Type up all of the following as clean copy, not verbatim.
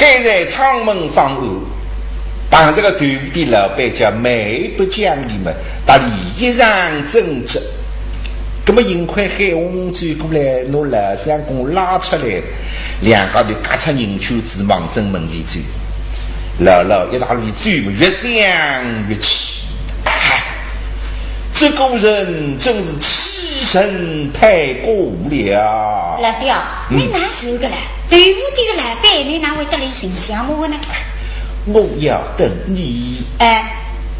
开在창门房屋，当这个队伍的老板叫梅不讲你们，打理一上正直。那么银块海红追过来，拿老三公拉出来，两个就夹出人球指望正门里追。老一大路追嘛，越想越气。这个人真是欺神太过了。老刁，你哪说个了？队伍这个老板，你哪会得来形象我呢？我要等你。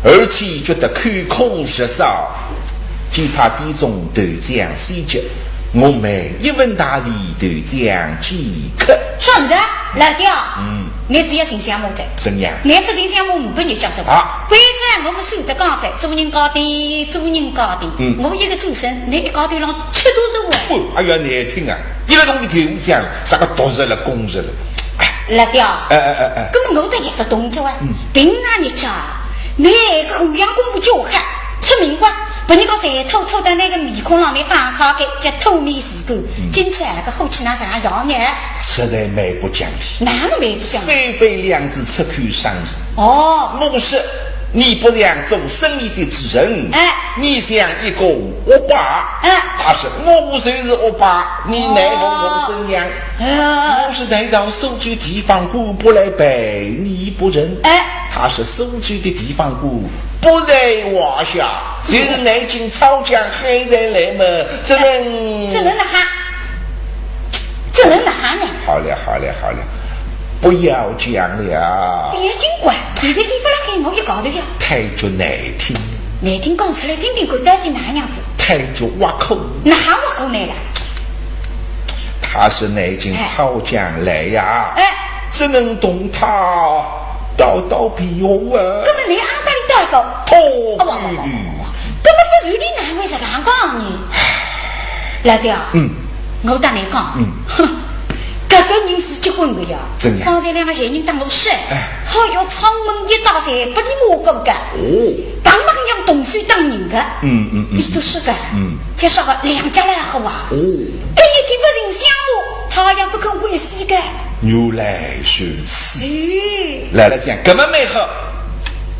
而且觉得口口实少，见他敌中队长西杰，我每一问大理队长即刻。说不是，老刁。你只要形象我在。怎样？你不形象我不你讲什么？规则我们守得刚才，做人高的，做人高的。我一个主神，你一高头上吃都是我。哎呀，难听啊！一个东西队伍讲啥个毒日了，攻日了。老刁。那么我的一个动作啊，平常你讲，你口阳功夫就喊出名官。把你个谁偷偷的那个面孔上面放开给叫透明事故，进去个后期那啥谣言，实在没不讲理。哪个没不讲理？非非两字出口伤人。我是你不想做生意的之人，你想一个恶霸，他是我就是恶霸，你奈何我怎样？我是来到收据地方股不来背，你不认，他是收据的地方股不在话下，就是南京抄家还在来嘛，只能哪哈呢？好了，不要讲了。别尽管，现在地方来给我一搞的呀。太足难听，难听讲出来，听听看到底哪样子？太足挖口，哪哈挖口来了？他是南京抄家来呀，只能动他叨屁用啊。根本你阿达里叨个，对的。根本不是你哪会是哪讲呢？老刁，我当你讲，这个人是结婚的呀，方才两个闲人当老师，好要창문一打塞，不你摸个不干，当忙要动手当人的，你都是个，介绍个两家来好吧？一天不人相我，他也不肯为谁个。原来是此，来讲根本没好，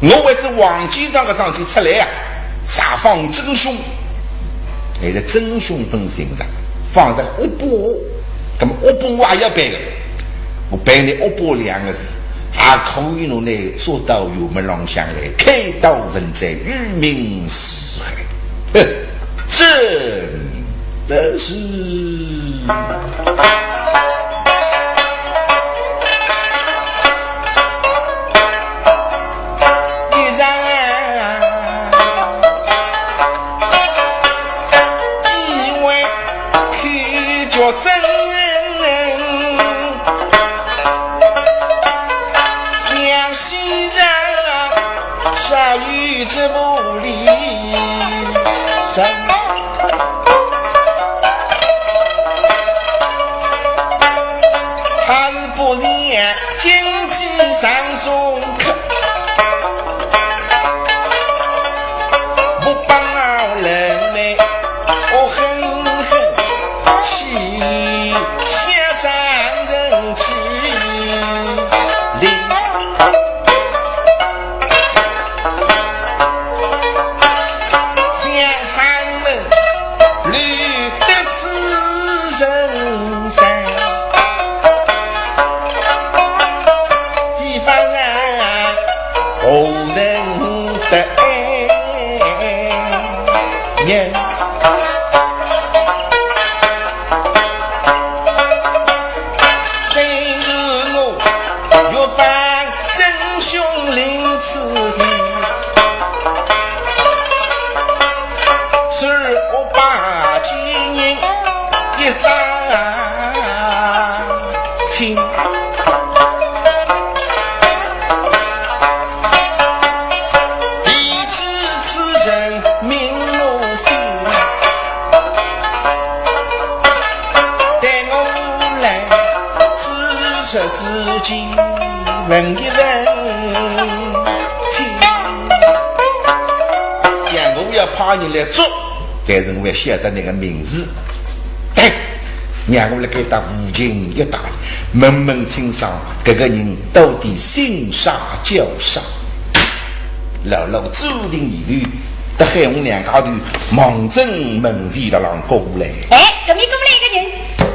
我为这王机上个张机出来呀，撒放真凶，你的真凶分身上放在恶波。那么恶波我也要背的，我背你恶波两个字，还可以弄来做到有门廊下来开刀问在于民四海，真的是。这不离身，他是不然经济上中客，不帮人们，我狠气下战人气。自己问一问，像我要派你来做，但是我要晓得那个名字。让我来给他无情一打，问问清爽，这个人到底姓啥叫啥？老老注定一律，得害我两家头忙正门前的人过来。哎，隔壁过来一个人，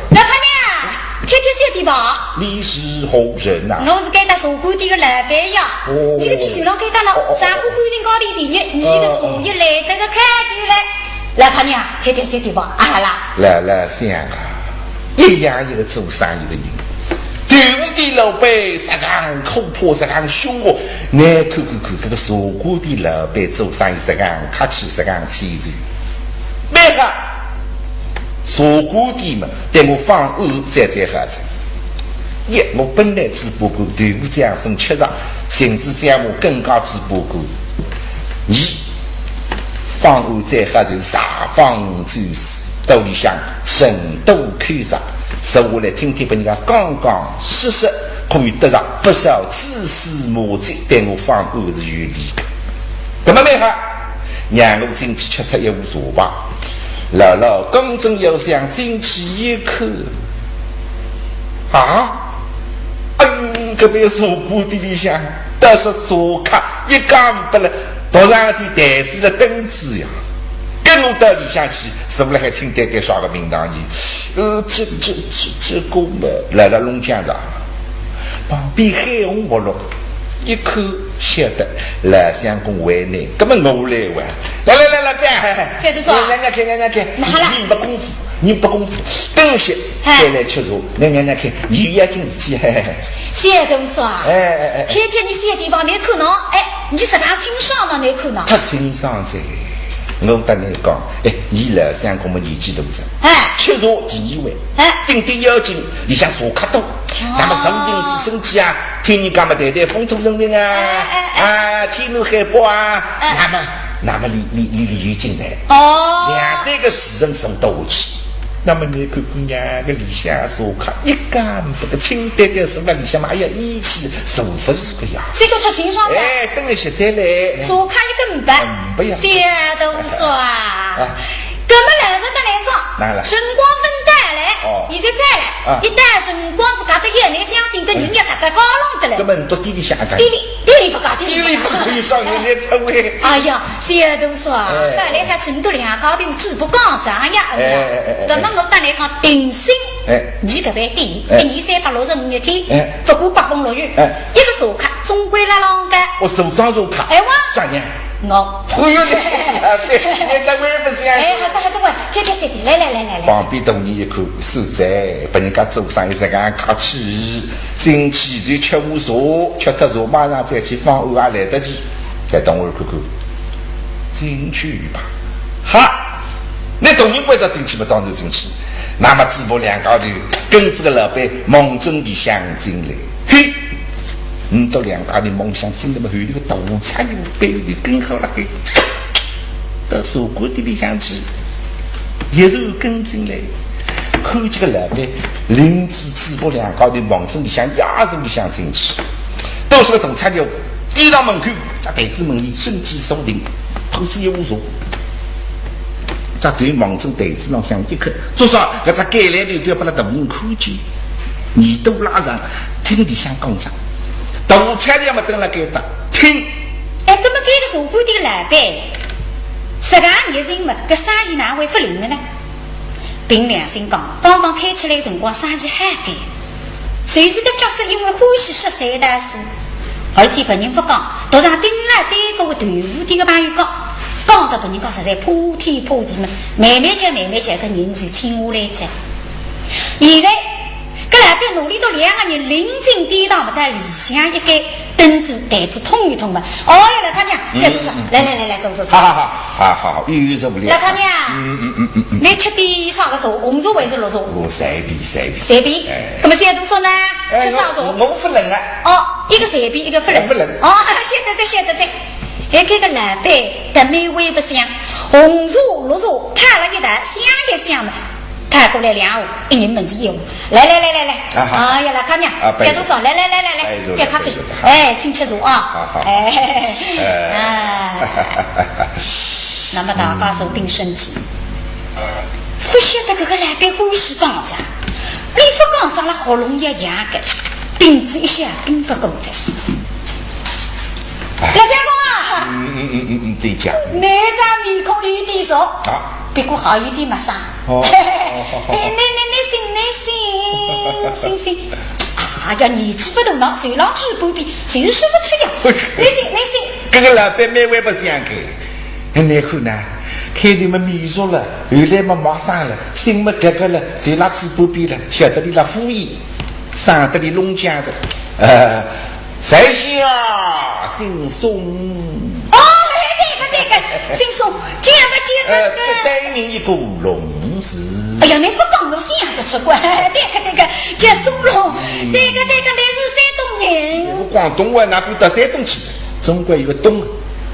老婆娘，天天小弟吧。你是何人啊？我是给他茶馆店的老板呀。哦，你个店手上给他了，茶馆规定高的第一，你个属于来这个看就来。老婆娘，天天小弟吧，啊啦。老乡啊，一样一个做生意的人。对我的老板实干可破实干凶哦，你看这个茶馆的老板做生意实干客气实干气质，没个茶馆的嘛，对我放安再合着。我本来只不过对我这样分吃上，甚至项目更加只不过你放安再合着啥方就是道理上深度看上。说我来听听别人家刚刚实实可以得上不少蛛丝马迹，对我放安是有利的。那么没哈，让我进去吃它也无所谓。姥姥公正要想进去一口啊！哎呦，这边茶馆的里向都是茶客，一干不了，头上的台子的灯子呀。跟我到里向去，是不是还请爹爹耍个名堂去？这个嘛，来了龙江上，旁边海红不落，一口晓得来相公为难，根本我来玩。来，别，谁都说，人家看，好了，你不功夫，等些再来吃茶，人家看，你也真是气，谁都说，哎，天天你谁地方你看喏，哎，你是干清爽了你看喏，他清爽在。我跟你讲，你老相公们年纪大着，吃茶第一位，顶顶要紧，你像茶客多，那么生病子身体啊，听你讲嘛，对风土人情啊，天南海北啊，那么你有进来，两三个时辰送到去，那么你看姑娘个里向茶客一干不个清淡淡是吧？里向嘛，哎呀，义气受不是个呀，这个他清爽的，等一下再来，茶客一个不要，谁都说啊，根本来着的来讲，辰光分带来，现在再来，一旦辰光是搞得越来相信个人要搞得高冷的了，根本都地里下干，地里不搞，地里不可以上人家摊位。哎呀，谁都说，后来还成都两高的只不讲这样是吧？那么我当来看定心，你这边第一年365天，不过8风落雨，一个茶客总归来啷个？我手上茶客，哎哇，啥人？我，哎呦，你单位不是呀？哎，好这个，天天随便来。旁边等你一口手在，把人家做生意时间客气，进去就吃无茶，吃特茶马上再去放碗也来得及。再等我看看，进去吧。哈，你懂你为啥进去不当然进去？那么直播两高头跟这个老板梦中的相进来，嘿。到两大的梦想，真的么后头个大餐有背后更好了个，到茶馆的里向去，一路跟进来，看这个老板林子直播两高的梦中里向压着里向进去，都是个大餐酒，递到门口，在台子门里生机松定，头子也无所。在对梦中台子上向一看，至少搿只改来的都要把那大人看见，耳朵拉上，听里向讲啥。大菜的嘛，等了给他听。哎，那么这个茶馆的老板，实干热心嘛，搿生意哪会不灵的呢？凭良心讲，刚刚开出来的辰光，生意还干。随时个角色因为欢喜吃3大事，而且别人不讲，头上顶了对个队伍的个朋友讲到别人讲实在破天破地嘛，慢慢讲，个人就听下来着。现在。搿老板努力到2个人临近殿堂不但里向一个凳子台子通一通嘛。哦呀，老太娘，再不说，来，走。好，又是不了。老太娘，你吃的啥个茶？红茶还是绿茶？我随便。那么现在都说呢，吃啥茶？我不冷啊。哦，一个随便，一个不冷。哦，晓得。哎，这个老板的美味不香，红茶、绿茶拍了一袋，香也香嘛。派过来2户，一人门是1户。来，哎呀，老太娘，再多少？来，别客气，请吃茶啊！好，那么大家手定身体，不晓得这个老板欢喜讲啥？李福刚上了喉咙也痒的，顶子一下并不够在。老三公啊，对讲，那张面孔有点熟啊，不过好一点嘛啥？哦，你醒。哎呀，年纪不大呢，谁让治不比，谁是说不出呀？你醒。这个老板没为不想给，你看呢？开头嘛迷住了，后来嘛马上了，心嘛格了，谁拉治不比了？晓得你那敷衍，上得你弄家的，谁先啊？姓宋。哦，这个，姓宋，这个。对面一个龙字。哎呀，你不讲我想得出怪，这个叫松龙，这个你是山东人。我广东话哪不到山东去？中国有个东，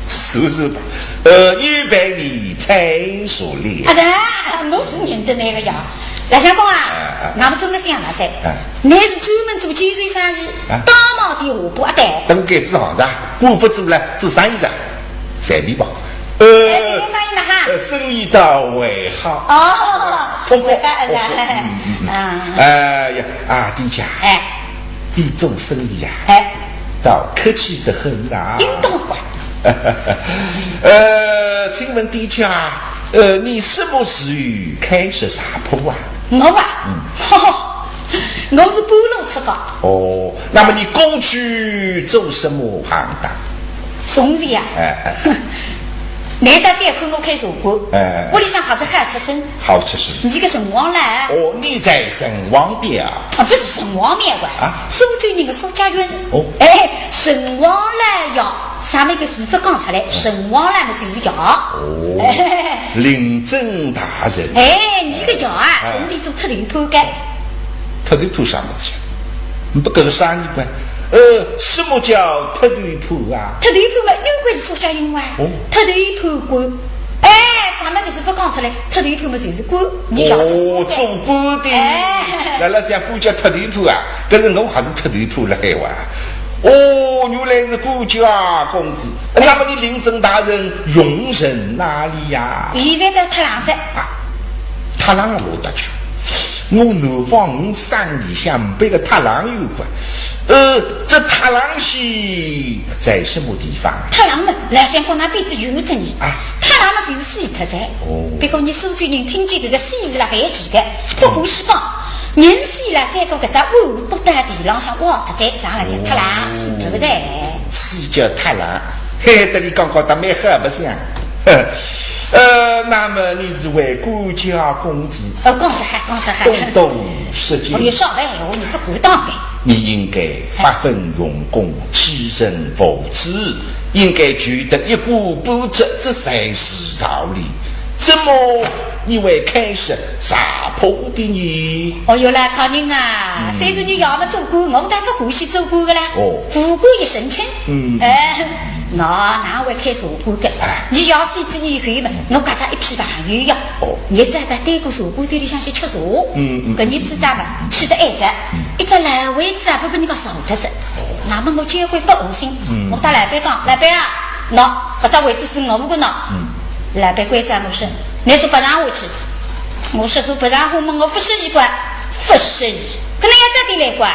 说吧。预备你猜所列。啊我是认得那个呀。老相公啊，俺们中国想哪噻？你是专门做节水生意，大毛的下部对。等该支行子，我不做了，做生意的，随便吧。今天生意呢哈？生意到位好。哦，弟家，你做生意呀？倒客气得很啊。应当吧。请问弟家，你是不是开设茶铺啊？我是半路出发。哦，那么你过去做什么行当？从事呀。难得点看我开茶馆，屋里向还是好出身。好出身。你个城隍来？哦，你在城隍边啊？不是城隍边关苏州人的苏家园。哦，城隍来呀，上面个字不讲出来，城隍来嘛就是呀。哦，领政大人。你个呀啊，从事做特定铺的。特定铺啥么子？你不跟个生意关？什么叫特地铺啊？特地铺嘛，有关是苏家人啊。特地铺官，上面的是不讲出来，特地铺嘛就是官。做官的。来像官家特地铺啊，可是我还是特地铺了海哇。原来是官家公子。那么你领政大人用人哪里呀？现在在特郎子啊，特郎罗大家。我南方山里向被个特郎有关。这特郎西在什么地方？特郎嘛，来香港那边子有着你啊。特郎嘛就是西特产。别个你苏州人听见这个西是了反几个，不过是讲人西了三个搿只五多大地浪向挖特产上来叫特郎西特产。西叫特郎，这里刚刚他蛮好不像。那么你是为官家公子？讲得还。懂实际。有少闲话，你不鼓当呗。你应该发奋用功，起身扶持，应该觉得一股不折，这才是道理。怎么你会开始茶铺的呢？来靠人啊！虽说你要么做官，我当不过去做官的啦。富贵一身轻。哪会开茶馆的？你要是子女会嘛，我搿只一批朋友呀。你在那对过茶馆店里向去吃茶。搿你知道嘛？去得挨着，一只烂位置啊，不被人家扫得着。那么我结婚不恶心，我打老板讲，老板啊，搿只位置是我的呢。老板关照我说，你是不让我去。我说是不让我们我不适宜管，不适宜。可能要这点来管。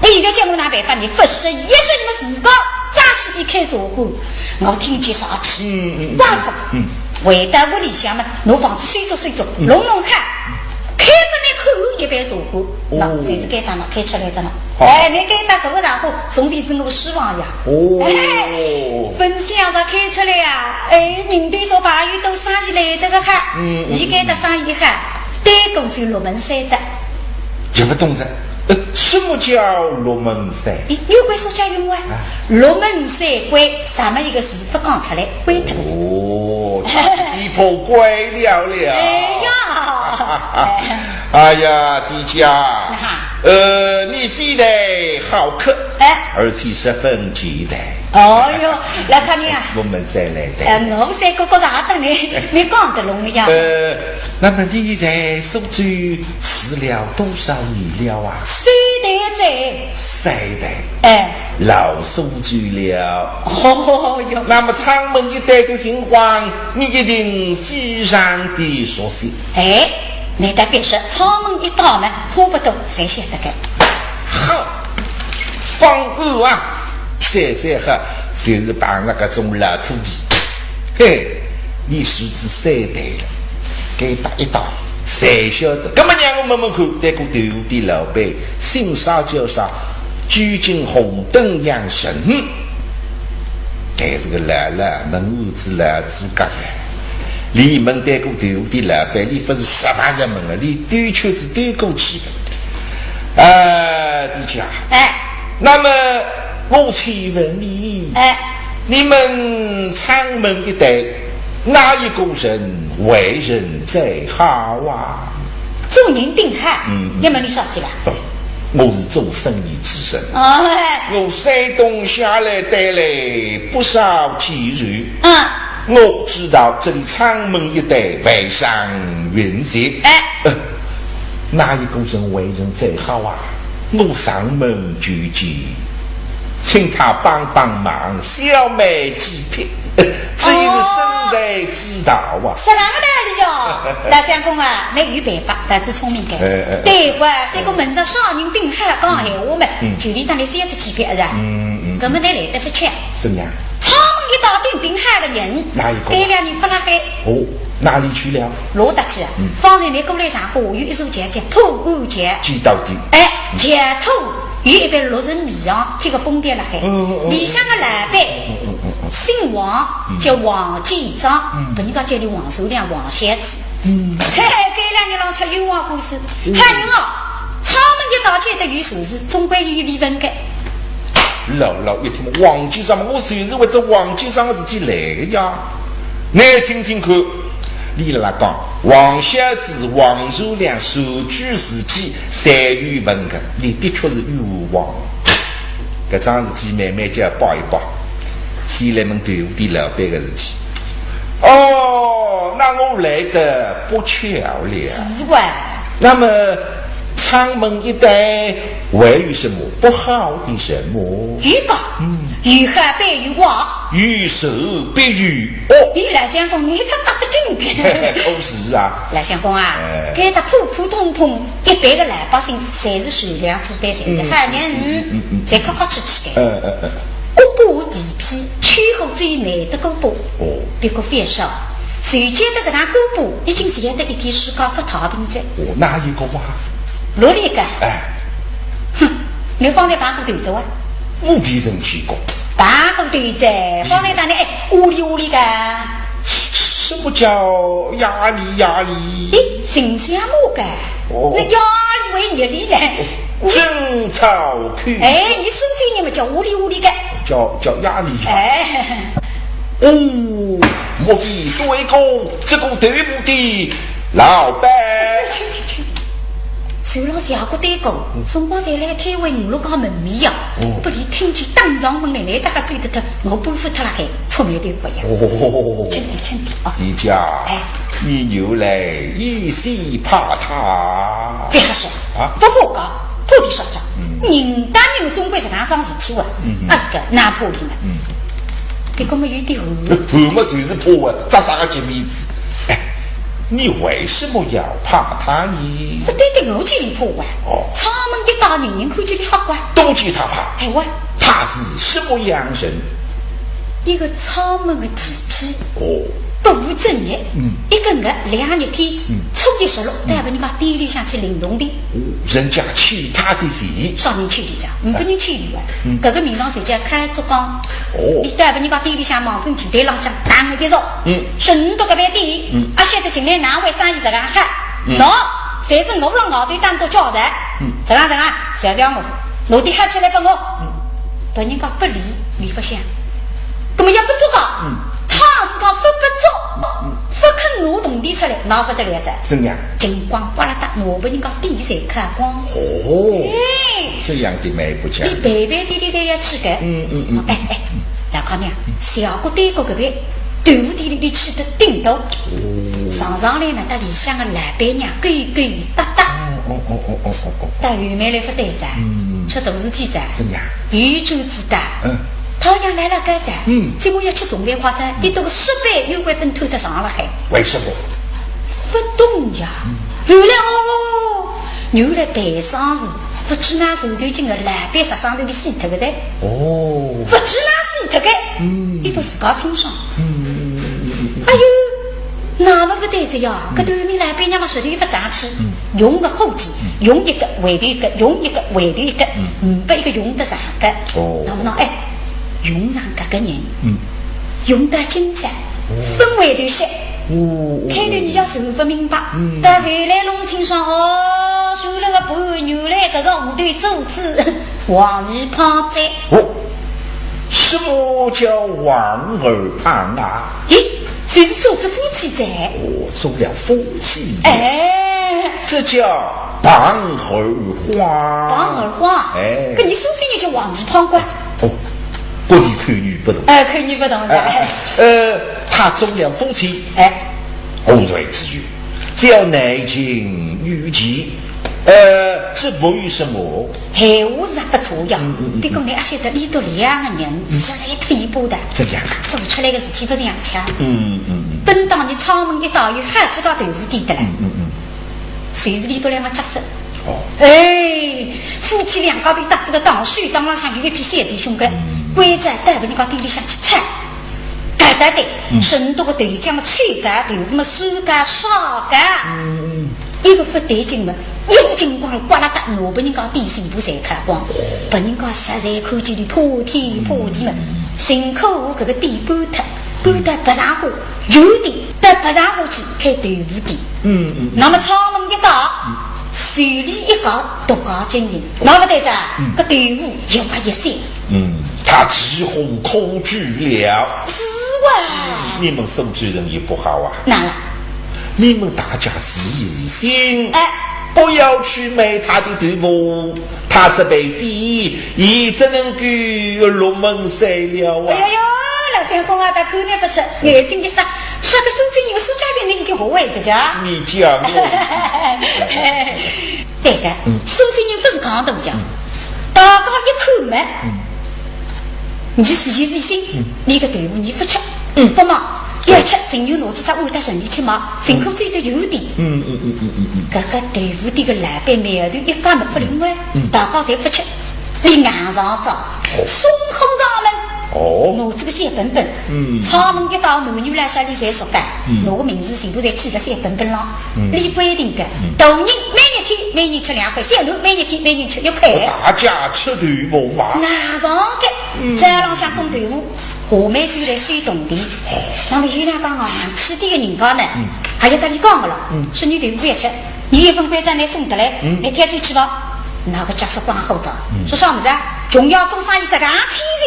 你现在叫我拿办法，你不适宜，也许你们自个早起的开茶馆，我听见上去，刮风。回到屋里向嘛，拿房子水做，弄弄看，开不你口一般茶馆，那谁是该当了开出来着呢？你该拿什么然后总体是我失望呀。分享着开出来呀，人对说朋友都生意来得个哈，你该得生意哈，对公就落门山着，就不懂着。什么叫落门山？有关苏家用啊，落门山关上面一个字不讲出来，关特个字。地婆怪了了。哎呀，弟家，你飞得好客，而且十分期待。来看你啊，我们再来的。我三哥哥啥的你讲得拢呀？那么你在苏州住了多少年了啊？3代3代。老苏州了。那么长门一带的情况，你一定非常的熟悉。你得别说，草门一到门，差不多谁晓得个？好，放恶啊！这哈，就是把那个种老土地，嘿，你手指塞对了，给打一打，谁晓得？根本让我慢慢看，这个豆腐的老板，姓啥叫啥，居尽红灯养神。但是个来了，门屋子来自家噻。你们带过豆腐的老板，你不是18人们了，你对确是对过去的。的家。那么我请问你，你们长门一带哪一个人为人最好啊？做人定海，你们你说起来。我是做生意之人，我山东下来带来不少机遇。我知道这里长门一带为上云集，哪一个人为人最好啊？我上门举举，请他帮忙，小卖几片，这也是生财之道啊！是哪个道理哟？老相公啊，你有办法，但是聪明的。对哇，这个门上少人定海讲闲话嘛，距离当你3几片是吧？根本你来得不巧。怎样？长门一道定海的人，哪一个？这两年不拉黑。哪里去了？罗达去，方才你过来上课，有一首节叫破屋节，记到底。前头有一杯落人米阳，这个封店了海。里向个老板姓王，叫王继章，不人家叫你王守良、王先子。这两年老吃有王故事，看人哦，草门一道街的有手势，总归有理论的。老一听王继章，我随时为这王继章的事情来的呀，你听听看。你来讲，王小子、王守良手举自己3语文的，你的确是有王。这桩事体慢慢就要报一报，先来问豆腐店老板的事情。那我来的不巧了。是怪。那么长门一带还有什么不好的什么？鱼缸，鱼海被鱼王，鱼手被鱼你来相公，你他打得真的。可是啊，来相公啊，给他普普通通一般的老百姓，侪是善良之辈，侪是好人，侪客客气气的。我把地皮圈好最难的个包，别个非说，谁觉得这个狗包已经写得一天书稿不逃兵在？哪一个哇？罗里个，你放在八股头走啊？我别人去过。八股头在放在哪里？屋里个。什么叫压力？新项目个，那压力为热力嘞。争吵区。你是不是你们叫屋里个？叫压力。我的对公，这个对不的老板。虽然下个对公，送我再来开会5、6个门面呀，不离听见当上门来，大家追得他，我不服他了还出面对不呀？真的啊！你家，你牛来一西怕他，别说不破搞，破的少讲。人当你们总归是哪桩事体哇？是个拿破的嘛。别个没有点破嘛就是破啊，咋啥个见面子？你为什么要怕他呢？不对的，我这里破啊！草门一道人人看这里好怪，都记他怕。他是什么样人？一个草门的地皮，不务正业，一个月2日天，初一16，带把人家店里向去领动的。人家欠他的钱，少人欠的家，500人欠的啊！这个民堂小姐开竹缸，你带把人家店里向忙分聚队浪讲打我一招，说你到这边店，现在进来哪位生意这样好？谁是我让老队当做教材？这样，小叫我的喊起来给我，把人家不理，你不想，根本也不做个，他是讲不做，不肯挪动地出来，哪不得了着？怎样？金光刮了大，我把人家地才看光。这样的没不讲。你白白地里才要去个。老康娘，小个对个边，豆腐地里去的顶头。上来呢，到里向个老板娘勾搭搭。到后面来不对着，吃大事体着。怎样？有酒之大。他娘来了该在，这我要吃送饭夸张，你这个10倍又会分偷得上了还？为什么？不懂呀，后来哦，原来北上是不知那手头金的蓝白石上头的死脱个噻。哦，不知那死脱个，你都自家清爽。哎呦，那么不对着呀！搿对面蓝白娘嘛手头又不争气，用个后记，用一个回头一个，用一个回头一个，把一个用得上个。哦，那么呢？哎，用上搿个人，用得精彩，分回头些。开头你要受不明白，到后来弄清爽哦，收了个半牛来这个五队组织王二胖子。哦，什么叫王二胖啊？咦，谁是组织夫妻在？哦，做了夫妻。哎，这叫绑荷花。绑荷花。哎，跟你是不是你叫王二胖官？哦，各地看女不同。哎，看女不同的。他做了夫妻。哎。后瑞之语，只要内情女吉，这不与什么？闲话是不错呀，别个你阿晓得里头两个人实在退步的，这样啊，做出来的事体不像强。本当你窗门一打，有好几个豆腐店的了。谁是里头两个角色？哦，哎，夫妻两个都打这个当水当浪向有一批三弟兄的，规则带不你讲店里向去菜。对对，很多个豆浆嘛，脆干豆腐嘛，酸干烧干，一个不得劲嘛，一时金光刮啦哒，我把人家第四步才开光，把人家实在看见的破天破地嘛，心口我这个地搬脱，搬得不上火，有点得不上火去开豆腐店，那么窗门一打，手里一搞独家经营，那么队长，个豆腐一块一三，他几乎恐惧了。你们苏州人也不好啊！哪了？你们大家是一心，不要去买他的豆腐，他这杯底也只能够入门塞了啊！哎呦呦，老三公啊，他口内不吃，眼睛的啥？啥个苏州人的苏家人已经何位置家？你讲对的，苏州人不是讲的讲，大家一口门。你自己一心，你个队伍你不吃，不忙，要吃神牛脑子在为他人里去忙，人口最多有点。这个队伍的个老板苗头一家没不灵外，大家侪不吃，你硬上找，松后上门。我这个三本本，窗门一到，男女来下里侪说干，我个名字全部在记了三本本了。你规定的，大人每人吃2块，小人每人吃1块。大家吃豆腐嘛。硬上的，再浪向送豆腐，下面就来收铜钿。那么有两讲啊，起点的人家呢，还要跟你讲个了，是你豆腐要吃，你一份关账来送得来，一天就去吧。那个家属光后着，说啥么子啊？穷要做生意是个1000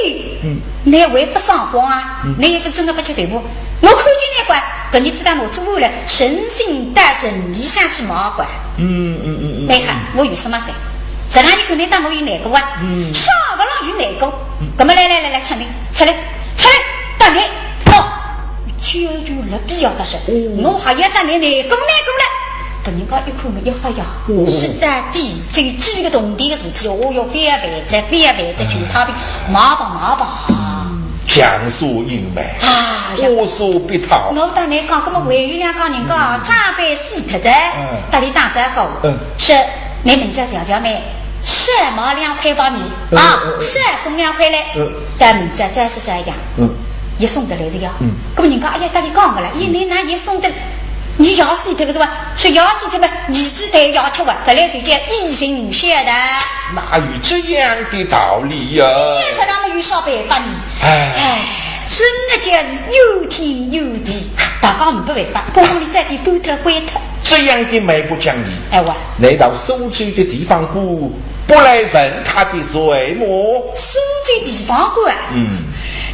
岁，你还不上光啊？你也不真的不吃豆腐，我看见那关，跟你知道我做为了神性大神理想去马关。没看我有什么在？在哪里可能当我有哪个啊？上个浪有哪个？那么来，出来，大你哦，就了必要的是，我还要当你哪个了？把人家一看嘛，一好呀，是的，最几个动地的事体，我要翻牌子，全他的马吧。江苏英美，我说必逃。我当你讲，那么还有两个人家长辈死特在，大理打在后，是你们这小呢，什么2块8米啊？是送2块嘞，但们这再是这样，也送得来的呀。那么人家哎呀，大理讲个了，你哪也送得。你要死这个是吧？说要死他们，你只得要求啊！这来是叫一心学的，哪有这样的道理呀？你是他们有啥办法呢？真的就是有天有地，大家不办法，把你再去搬脱了关脱。这样的蛮不讲理。来到苏州的地方官，不来问他的税么？苏州地方官，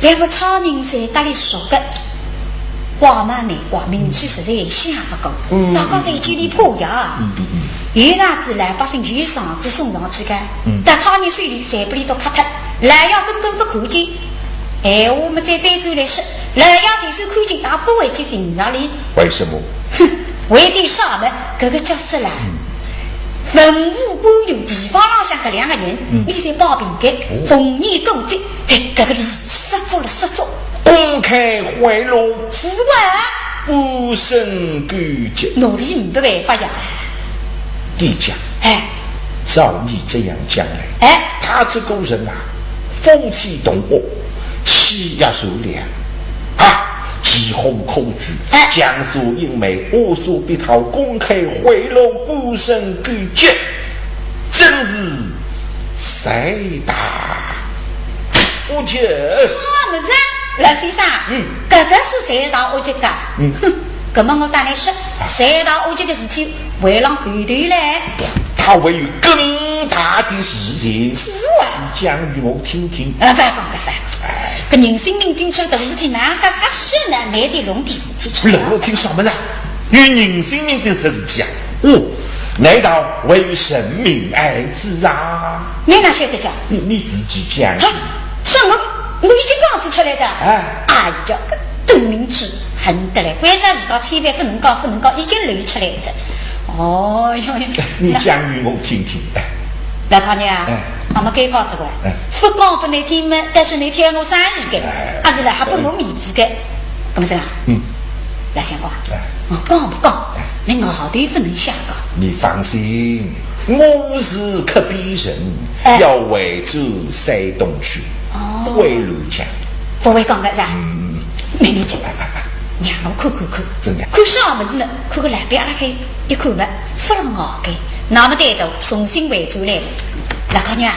两个超人在大理说的。话嘛难话，名气实在想不够，大家在这里破呀。有哪子老百姓有上子送上去干，但超人手里财不里都卡脱，来要根本不看见。我们在对州来说，来要随手看见，也不会去欣赏里。为什么？为的啥么？这个角色啦，文武官员地方浪向这2个人，你在包饼干，逢年过节，这个里失足。公开贿赂，此外无声感激，努力没办法呀。地讲，照你这样讲来，他这个人啊，风气懂我，气也熟练啊，疾哄恐惧，江苏英美，无所必讨，公开贿赂，孤身举荐，真是谁大无解。什么事？老先生，这个是谁大无解的？哼，那么我当然说，谁大无解的事情，为让后头来。他会有更大的事情，是啊，讲与我听听。不讲。个人性命进出都是天哪哈哈是呢，没得龙的事情。龙听什么呢？与人性命进出事情啊？难道为生命而治啊？你哪晓得讲？你自己讲。是我已经告知出来的。哎呀，个都明知恨得来，国家自个千万不能搞，已经流出来着。哦哟，你讲与我听听。老太娘，我们该搞这个，不讲不能听嘛，但是你听我生意的，还是来还不我面子的，怎么说啊？来相公，我讲不讲，你熬好对不能瞎讲。你放心，我是可比人，要为主塞东去，不会乱讲，不会讲的是吧？没你讲。让我看，怎样？看啥么子嘛？看个来边拉开一看嘛，不能熬的，那么带头重新回出来了。老康娘，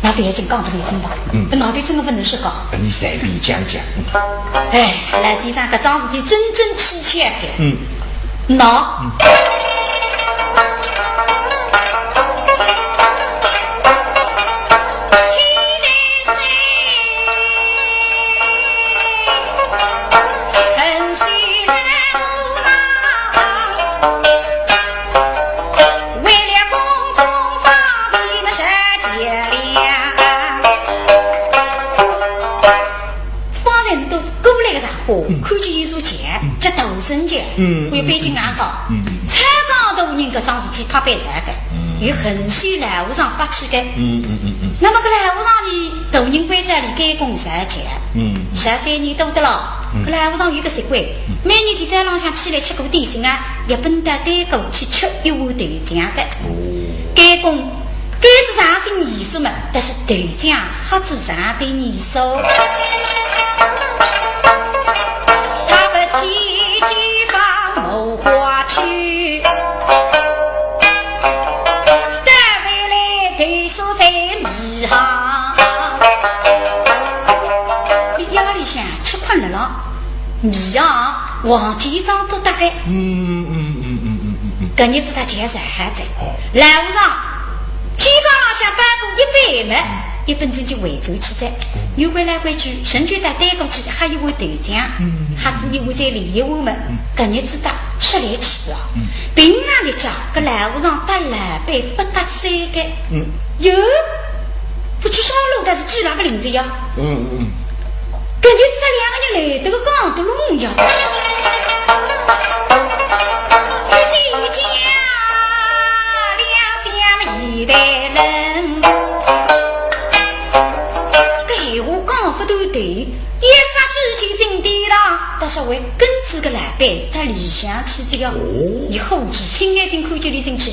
那都已经讲这个听吧？那对真的不能说讲。你随便讲讲。哎，来先生，这桩事体真真切切的。那。看见一束钱，这斗神钱，为北京安高，才讲大人搿桩事体怕被查的，有横须来和尚发起的。那么搿来和尚呢，大人归在里改供3钱，13年多的了。搿来和尚有个习惯，每年天早浪向起来吃过点心啊，要奔到单锅去吃一碗豆浆的。改供该是上心艺术嘛，但是豆浆何止上对艺术。提起方谋划去，单位来对手在迷航。你压力想吃困了了，迷航忘记账都大概。搿日子他钱是还在，来路上天刚浪向搬过100枚。一本正经回走去在，又回来回去，甚至带过去，还有碗豆浆，还只有碗在里一碗嘛。搿日子大10来起了，平常的家搿来路上搭来杯不搭3个，哟，不去烧炉但是举哪个领子呀？搿日子他2个人来得个刚都弄呀，一家2相一代人。都对，一杀之前真的啦，但是为根子个来背，他理想起这个，你后指亲眼睛看见你进去，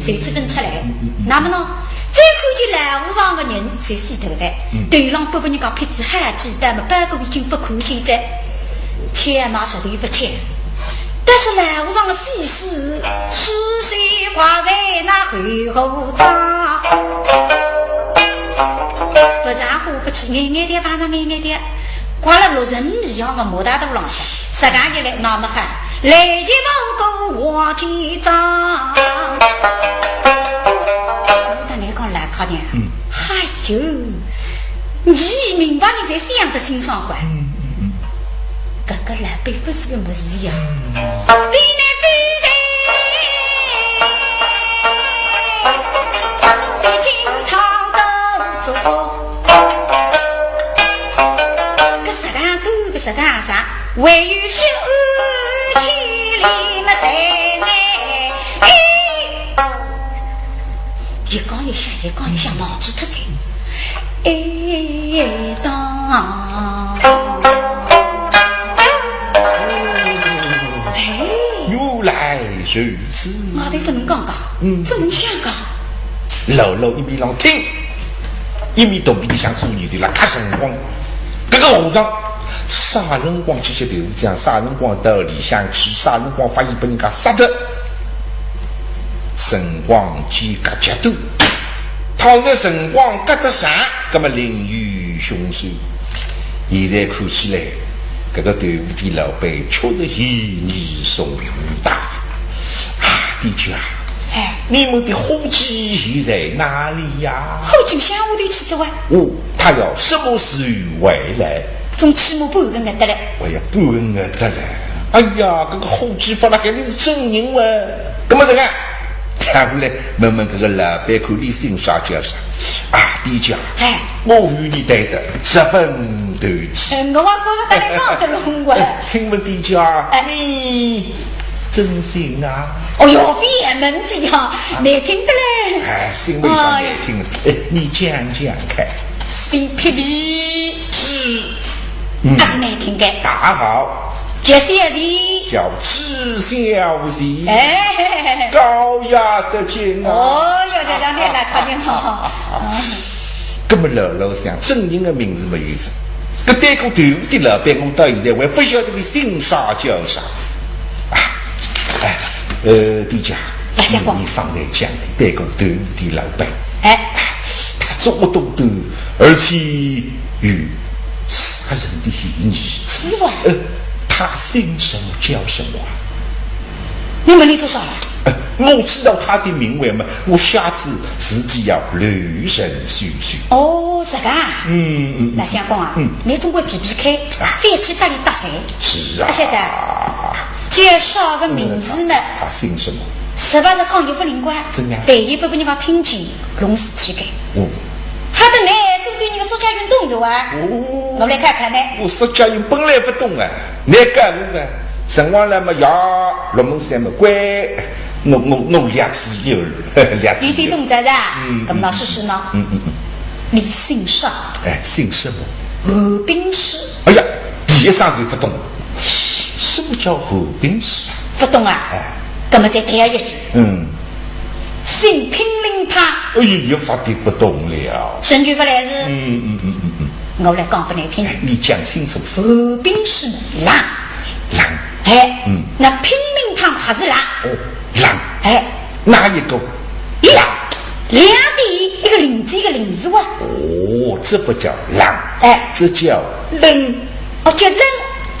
谁知分出来？那么呢，再看见来路上的人，谁死头在？对浪不把人家骗子还记得嘛？半个已经不看见在，钱嘛是对不钱，但是来路上的细事，是谁挂在那后账？不然乎不去，眼点晚上眼点，挂了6人米样的莫大头浪向，10个月来那么喊，来去不够我记账。我当你讲来靠呢，嗨哟，你明白你在想的心上关，这个来背不是个么事呀，你那非得。这干啥？为有血气里么谁呢？一讲一下，脑子特贼。当，又来如此。我都不能讲讲，不能想讲。老老一面浪听，一面东边想做你的啦，看辰光，这个和尚啥辰光这些豆腐酱，啥辰光到里向去，啥辰光发现被人家杀的，辰光几个阶段，倘若辰光隔得长，那么淋雨凶手。现在看起来，这个豆腐店老板确实嫌疑重大啊！的确啊。你们的伙计现在哪里呀？伙计想我的去做啊？他要什么时候回来？总起码半个月得了。我要半个月得了。哎呀，这个伙计发了肯定是真人哇！干嘛这个？跳过来问问这个老板看你姓啥叫啥？啊，地家。我与你对的十分对齐。我觉得大家讲得拢我。请问地家，你真姓啊？哦哟，非门子呀，难听的嘞！姓为啥难听？你讲讲看。姓皮皮，还是难听的。大好，叫小姐，叫知小姐。高雅的精啊！哦哟，这两天来考点好。那么老老想真人的名字没有着，这对个豆腐的老板，我到现在还不晓得你姓啥叫啥。地家，你放在讲的代购豆腐的老板，他做不懂的，而且有杀人的嫌疑。是吧？他姓什么叫什么？你问你做啥了？我知道他的名讳嘛，我下次自己要留神叙叙。哦，是个。那相公啊，你总归避避开，非去搭里搭谁？是啊。晓得。介绍个名字嘛？他姓什么？是不是讲有不灵光？怎样？万一不被人家听见，弄死乞丐。他的呢，是不是你个苏家运动走啊？我来看看呢。我苏家运本来不动啊，你干我啊？生完了嘛呀，龙门山嘛乖，我两次有，两次。你的动在的，咁那试试呢？你姓啥？姓什么？河滨市。哎呀，第一上就不懂。什么叫河滨市啊？不懂啊？那么再添一句。姓平林派。哎呀，发的不懂了。证据不来是？我来讲不难听。你讲清楚。河滨市狼。那平林派还是狼？狼。哪一个？狼。两地一个林字一个林字哇。这不叫狼。这叫冷。叫冷。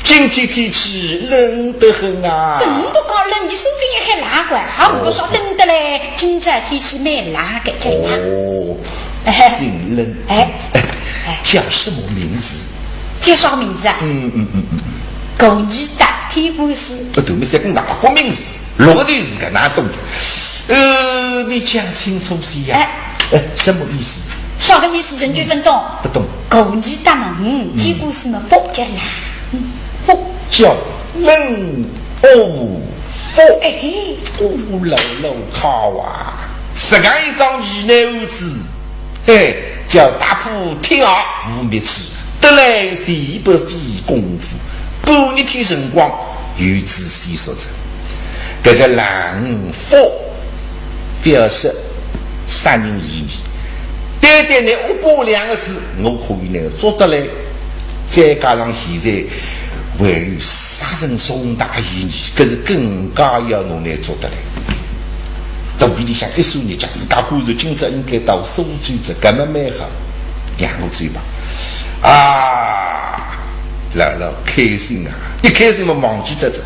今天天气冷得很啊！等我讲冷，你身上也还拉过，还不说冷的嘞。今朝天气蛮拉的，叫拉。姓冷。叫什么名字？叫啥名字啊？狗日大天官司。都没在跟哪个名字？落的是个哪东西？你讲清楚些呀？什么意思？啥个意思？人均分懂？不懂。狗日大门，天官司嘛，佛叫拉。叫冷佛老老好啊！世界上一男子，叫打破天下无灭气，得来700费功夫，半日天辰光，有仔细说着，这个冷佛表示杀人嫌疑，单单呢500两个字，我可以呢做得来，再加上现在。还有杀人重大嫌疑，可是更加要侬来做得来。肚皮里向一说，人家自家感受今朝应该到苏州这搿么蛮好，两个嘴巴啊，老老开心啊！一开心嘛忘记得着，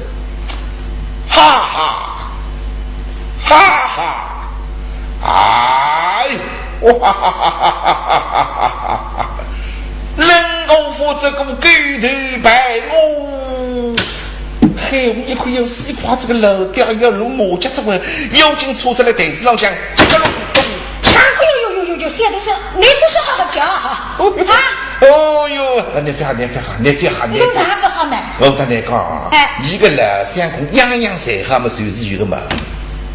哈哈哈哈，哎，哇哈哈哈哈哈哈！人偶佛这个狗头白我，嘿，我一看有西瓜这个老掉要如马家这个妖精出来台子上向，这个有，现在都是你就是好好讲哈啊！哦哟，你别哈，有哪不好呢？我跟你讲，一个老相公样样侪好嘛，就是有个毛病。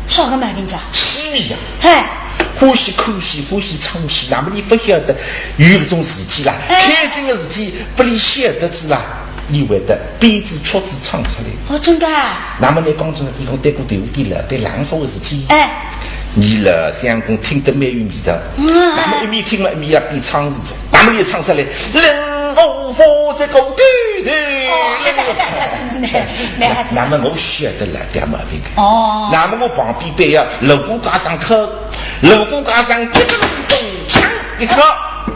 啥个毛病讲？虚伪呀！欢喜看戏，欢喜唱戏，那么你不晓得有这种事体啦？开心的事体不你晓得子啦？你会得编制曲子唱出来。哦，真的。那么你讲真，你讲对过对不对了？别浪费事体。哎，你了相公听得蛮有味道。那么一面听了一面要边唱日子，那么你唱出来，人无法这个对对。那么我晓得了，点毛病。哦。那么我旁边边要锣鼓加上口，锣鼓加上咚咚锵一刻，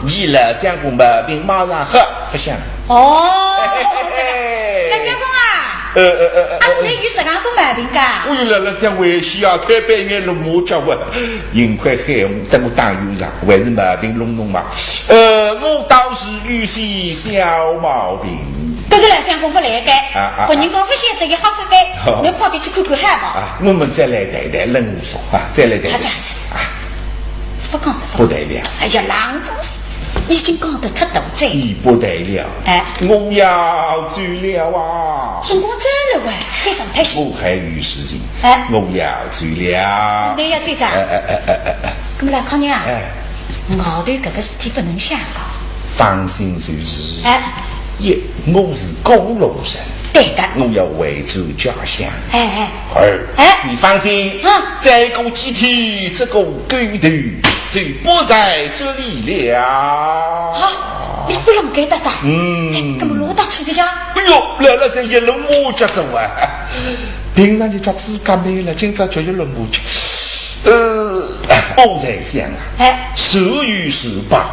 你了相公毛病马上好不响。哦。那相公啊。你有什么种毛病噶？我有了想微笑啊，特别爱弄我叫我，幸亏害我等我当院长，还是毛病弄弄嘛。我倒是有些小毛病。都是来相公不来的，我人家不晓得个好啥个，你跑点去看看好吧？我们再来谈谈人物说啊，再来谈谈。不讲这不得了。哎呀，郎公子，已经讲得太大嘴。你不得了。哎，我要走了啊！中公走了喂，在什么态势？我还有事情。哎，我要走了。你要走咋？咁来康娘，我对这个事体不能想搞。放心就是。哎。我是公路人，对的，我要回走家乡。哎，你放心，再过几天这个狗头就不在这里了。好，你不能给他噻。怎么落到起的家？哎呦，来了是一路木脚走啊！平常就叫自家没了，今朝就一路木脚。我在想啊，手有手报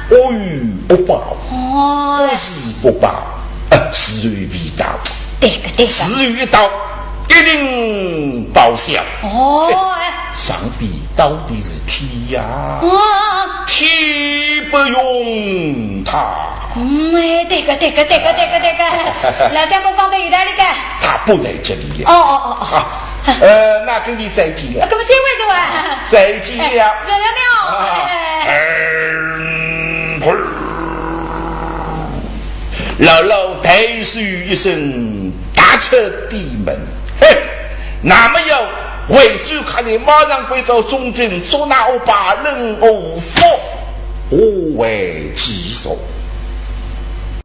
我与不报，我是不报，事与未到，对个，事与一到，一定报销。上边到底是天呀，天不容他。对个，老相公讲的有道理的。他不在这里了。那跟你再见了。怎么再会着啊？再见了。再见了。老老抬手一声打出地门，那么要回去看你马上归找中军捉拿我把人我佛我为己所